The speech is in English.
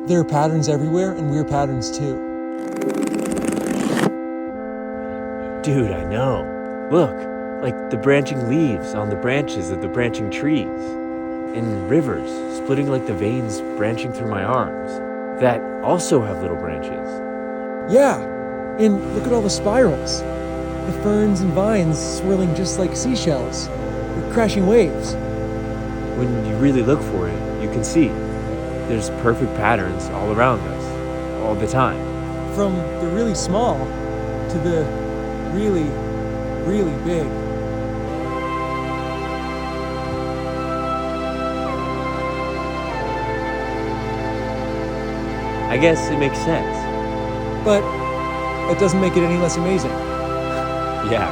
There are patterns everywhere, and we're patterns too. Dude, I know. Look, like the branching leaves on the branches of the branching trees. And rivers splitting like the veins branching through my arms that also have little branches. Yeah, and look at all the spirals. The ferns and vines swirling just like seashells, with crashing waves. When you really look for it, you can see there's perfect patterns all around us, all the time. From the really small to the really, really big. I guess it makes sense. But that doesn't make it any less amazing. Yeah,